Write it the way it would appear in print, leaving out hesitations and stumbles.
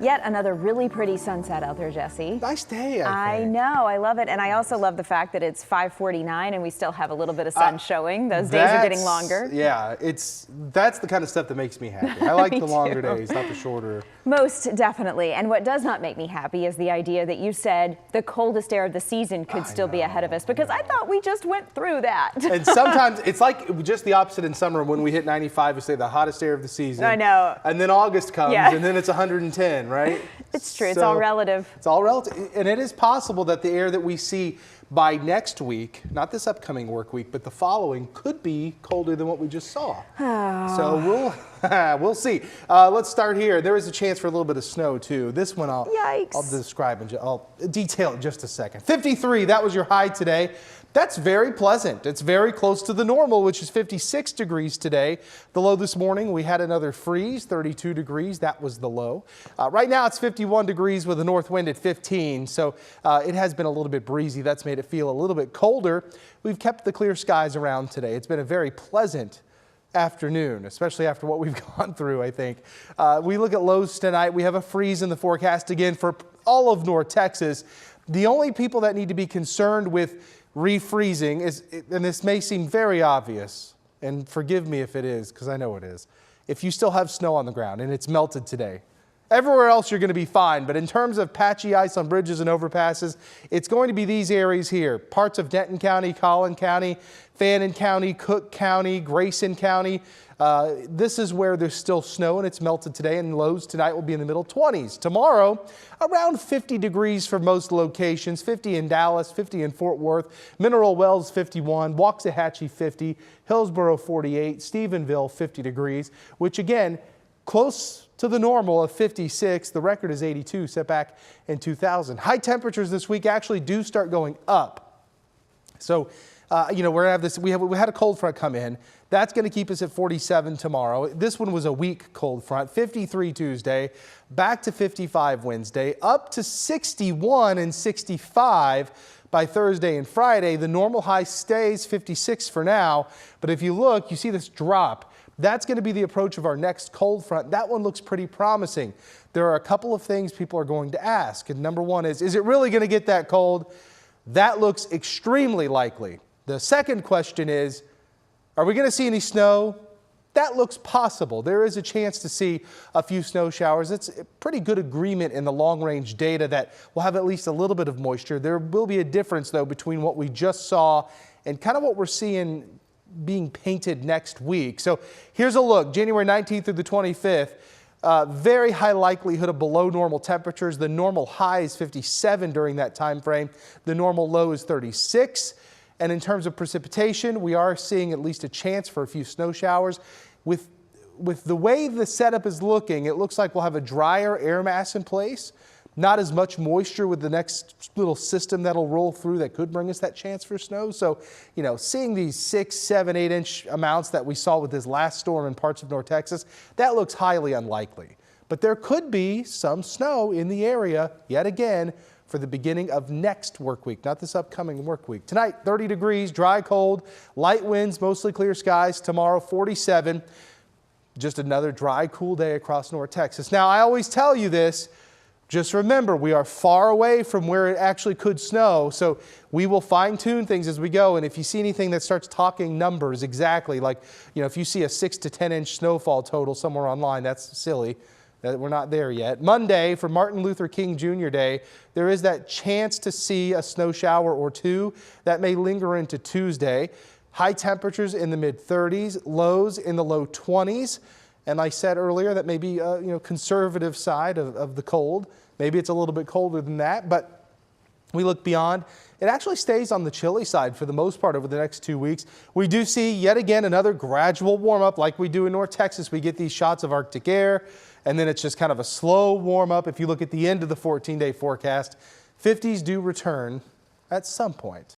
Yet another really pretty sunset out there, Jesse. Nice day, I know, I love it. And I also love the fact that it's 5:49 and we still have a little bit of sun showing. Those days are getting longer. Yeah, that's the kind of stuff that makes me happy. I like the longer days, not the shorter. Most definitely. And what does not make me happy is the idea that you said the coldest air of the season could still be ahead of us, because I thought we just went through that. And sometimes it's like just the opposite in summer. When we hit 95, we say the hottest air of the season. I know. And then August comes, and then it's 110, right? It's true. It's all relative. It's all relative. And it is possible that the air that we see by next week, not this upcoming work week, but the following, could be colder than what we just saw. So we'll see. Let's start here. There is a chance for a little bit of snow too. This one I'll describe and I'll detail in just a second. 53, that was your high today. That's very pleasant. It's very close to the normal, which is 56 degrees today. The low this morning, we had another freeze, 32 degrees. That was the low. Right now it's 51 degrees with a north wind at 15. So it has been a little bit breezy. That's made it feel a little bit colder. We've kept the clear skies around today. It's been a very pleasant afternoon, especially after what we've gone through, I think. We look at lows tonight. We have a freeze in the forecast again for all of North Texas. The only people that need to be concerned with refreezing is, and this may seem very obvious, and forgive me if it is, because I know it is, if you still have snow on the ground and it's melted today. Everywhere else you're going to be fine, but in terms of patchy ice on bridges and overpasses, it's going to be these areas here. Parts of Denton County, Collin County, Fannin County, Cook County, Grayson County. This is where there's still snow and it's melted today, and lows tonight will be in the middle 20s. Tomorrow, around 50 degrees for most locations, 50 in Dallas, 50 in Fort Worth, Mineral Wells 51, Waxahachie 50, Hillsboro 48, Stephenville 50 degrees, which again, close to the normal of 56. The record is 82, set back in 2000. High temperatures this week actually do start going up. So, we're gonna have this. We had a cold front come in. That's going to keep us at 47 tomorrow. This one was a weak cold front. 53 Tuesday, back to 55 Wednesday, up to 61 and 65 by Thursday and Friday. The normal high stays 56 for now, but if you look, you see this drop. That's going to be the approach of our next cold front. That one looks pretty promising. There are a couple of things people are going to ask. And number one is it really going to get that cold? That looks extremely likely. The second question is, are we going to see any snow? That looks possible. There is a chance to see a few snow showers. It's a pretty good agreement in the long-range data that we'll have at least a little bit of moisture. There will be a difference, though, between what we just saw and kind of what we're seeing being painted next week. So here's a look. January 19th through the 25th. Very high likelihood of below normal temperatures. The normal high is 57 during that time frame. The normal low is 36. And in terms of precipitation, we are seeing at least a chance for a few snow showers. With the way the setup is looking, it looks like we'll have a drier air mass in place. Not as much moisture with the next little system that'll roll through that could bring us that chance for snow. So, seeing these 6, 7, 8 inch amounts that we saw with this last storm in parts of North Texas, that looks highly unlikely. But there could be some snow in the area yet again for the beginning of next work week, not this upcoming work week. Tonight, 30 degrees, dry cold, light winds, mostly clear skies. Tomorrow, 47. Just another dry, cool day across North Texas. Now, I always tell you this. Just remember, we are far away from where it actually could snow, so we will fine-tune things as we go. And if you see anything that starts talking numbers exactly, like, if you see a 6 to 10 inch snowfall total somewhere online, that's silly. We're not there yet. Monday, for Martin Luther King Jr. Day, there is that chance to see a snow shower or two that may linger into Tuesday. High temperatures in the mid-30s, lows in the low 20s. And I said earlier that maybe conservative side of the cold. Maybe it's a little bit colder than that, but we look beyond. It actually stays on the chilly side for the most part over the next 2 weeks. We do see yet again another gradual warm up like we do in North Texas. We get these shots of Arctic air, and then it's just kind of a slow warm up. If you look at the end of the 14-day forecast, 50s do return at some point.